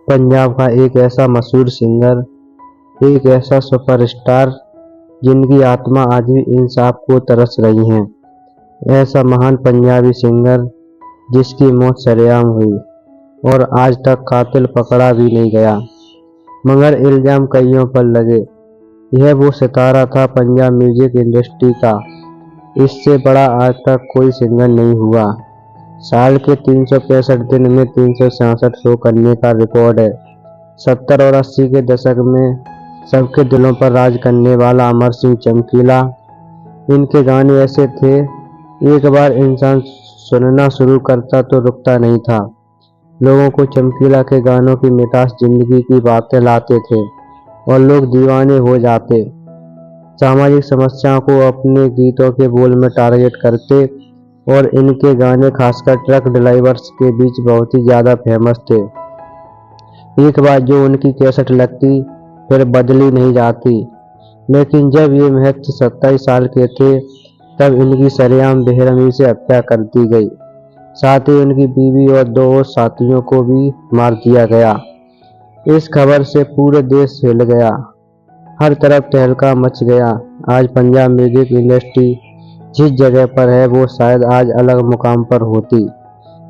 पंजाब का एक ऐसा मशहूर सिंगर, एक ऐसा सुपरस्टार जिनकी आत्मा आज भी इंसाफ को तरस रही है। ऐसा महान पंजाबी सिंगर जिसकी मौत सरेआम हुई और आज तक कातिल पकड़ा भी नहीं गया, मगर इल्जाम कईयों पर लगे। यह वो सितारा था पंजाब म्यूजिक इंडस्ट्री का, इससे बड़ा आज तक कोई सिंगर नहीं हुआ। साल के 365 दिन में 366 शो करने का रिकॉर्ड है। 70 और 80 के दशक में सबके दिलों पर राज करने वाला अमर सिंह चमकीला। इनके गाने ऐसे थे, एक बार इंसान सुनना शुरू करता तो रुकता नहीं था। लोगों को चमकीला के गानों की मिठास जिंदगी की बातें लाते थे और लोग दीवाने हो जाते। सामाजिक समस्याओं को अपने गीतों के बोल में टारगेट करते और इनके गाने खासकर ट्रक ड्राइवर्स के बीच बहुत ही ज़्यादा फेमस थे। एक बार जो उनकी कैसेट लगती फिर बदली नहीं जाती। लेकिन जब ये महज 27 साल के थे तब इनकी सरेआम बेरहमी से हत्या कर दी गई। साथ ही उनकी बीवी और 2 और साथियों को भी मार दिया गया। इस खबर से पूरे देश हिल गया, हर तरफ तहलका मच गया। आज पंजाब म्यूजिक इंडस्ट्री जिस जगह पर है वो शायद आज अलग मुकाम पर होती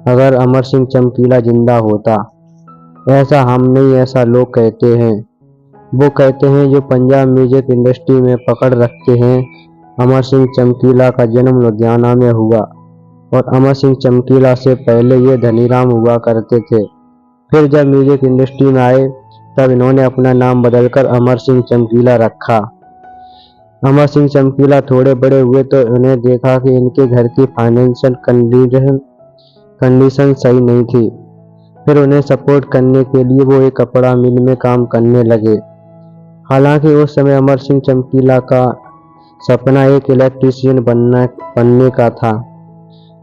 अगर अमर सिंह चमकीला जिंदा होता। ऐसा हम नहीं, ऐसा लोग कहते हैं। वो कहते हैं जो पंजाब म्यूजिक इंडस्ट्री में पकड़ रखते हैं। अमर सिंह चमकीला का जन्म लुधियाना में हुआ और अमर सिंह चमकीला से पहले ये धनीराम हुआ करते थे। फिर जब म्यूजिक इंडस्ट्री में आए तब इन्होंने अपना नाम बदलकर अमर सिंह चमकीला रखा। अमर सिंह चमकीला थोड़े बड़े हुए तो उन्हें देखा कि इनके घर की फाइनेंशियल कंडीशन सही नहीं थी। फिर उन्हें सपोर्ट करने के लिए वो एक कपड़ा मिल में काम करने लगे। हालांकि उस समय अमर सिंह चमकीला का सपना एक इलेक्ट्रीशियन बनने का था।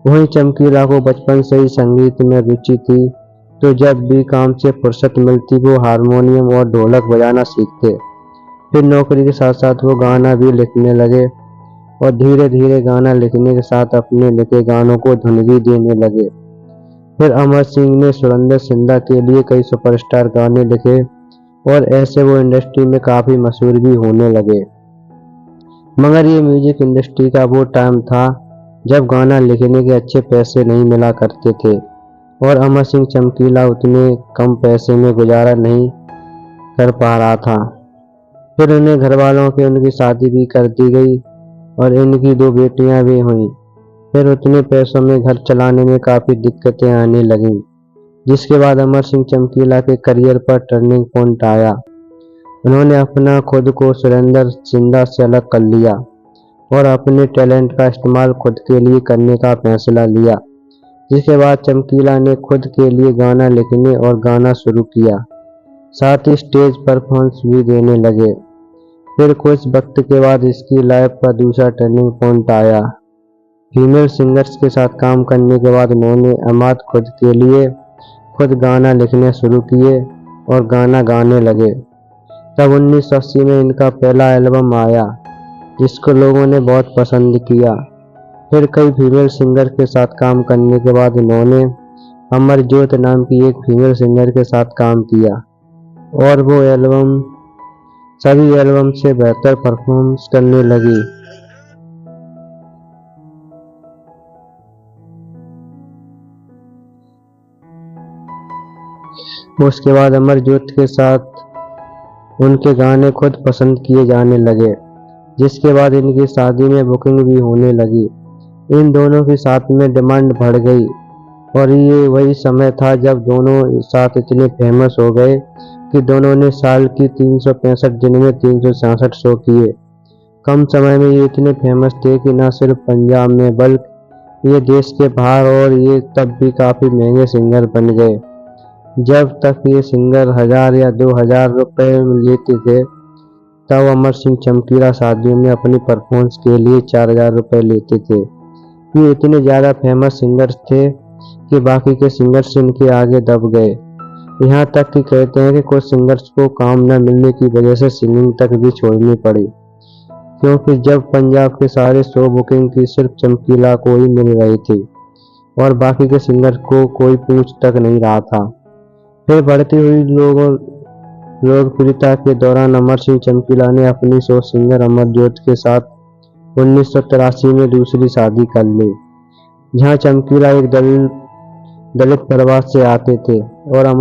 वहीं चमकीला को बचपन से ही संगीत में रुचि थी, तो जब भी काम से फुर्सत मिलती वो हारमोनियम और ढोलक बजाना सीखते। फिर नौकरी के साथ साथ वो गाना भी लिखने लगे और धीरे धीरे गाना लिखने के साथ अपने लिखे गानों को धुन भी देने लगे। फिर अमर सिंह ने सुरेंद्र सिंधा के लिए कई सुपरस्टार गाने लिखे और ऐसे वो इंडस्ट्री में काफ़ी मशहूर भी होने लगे। मगर ये म्यूजिक इंडस्ट्री का वो टाइम था जब गाना लिखने के अच्छे पैसे नहीं मिला करते थे और अमर सिंह चमकीला उतने कम पैसे में गुजारा नहीं कर पा रहा था। फिर उन्हें घर वालों के उनकी शादी भी कर दी गई और इनकी 2 बेटियां भी हुईं। फिर उतने पैसों में घर चलाने में काफ़ी दिक्कतें आने लगीं, जिसके बाद अमर सिंह चमकीला के करियर पर टर्निंग पॉइंट आया। उन्होंने अपना खुद को सुरेंद्र सिंधा से अलग कर लिया और अपने टैलेंट का इस्तेमाल खुद के लिए करने का फैसला लिया। जिसके बाद चमकीला ने खुद के लिए गाना लिखने और गाना शुरू किया, साथ ही स्टेज परफॉर्मेंस भी देने लगे। फिर कुछ वक्त के बाद इसकी लाइफ का दूसरा टर्निंग पॉइंट आया। फीमेल सिंगर्स के साथ काम करने के बाद उन्होंने अमाद खुद के लिए खुद गाना लिखने शुरू किए और गाना गाने लगे। तब 1980 में इनका पहला एल्बम आया जिसको लोगों ने बहुत पसंद किया। फिर कई फीमेल सिंगर के साथ काम करने के बाद इन्होंने अमरजोत नाम की एक फीमेल सिंगर के साथ काम किया और वो सभी एल्बम से बेहतर परफॉर्मेंस करने लगी। उसके बाद अमरजोत के साथ उनके गाने खुद पसंद किए जाने लगे, जिसके बाद इनकी शादी में बुकिंग भी होने लगी। इन दोनों की साथ में डिमांड बढ़ गई और ये वही समय था जब दोनों साथ इतने फेमस हो गए कि दोनों ने साल की 365 दिन में 366 शो किए। कम समय में ये इतने फेमस थे कि न सिर्फ पंजाब में बल्कि ये देश के बाहर, और ये तब भी काफ़ी महंगे सिंगर बन गए। जब तक ये सिंगर 1000 या 2000 रुपये लेते थे तब अमर सिंह चमकीला शादियों में अपनी परफॉर्मेंस के लिए 4000 रुपये लेते थे। ये इतने ज़्यादा फेमस सिंगर्स थे कि बाकी के सिंगर्स इनके आगे दब गए। यहाँ तक कि कहते हैं कि कुछ सिंगर्स को काम न मिलने की वजह से सिंगिंग तक भी छोड़नी पड़ी, क्योंकि जब पंजाब के सारे शो बुकिंग की सिर्फ चमकीला को ही मिल रही थी और बाकी के सिंगर को कोई पूछ तक नहीं रहा था। फिर बढ़ती हुई लोकप्रियता के दौरान अमर सिंह चमकीला ने अपनी शो सिंगर अमरजोत के साथ 1983 में दूसरी शादी कर ली, जहां चमकीला एक दलित परिवार से आते थे और अमर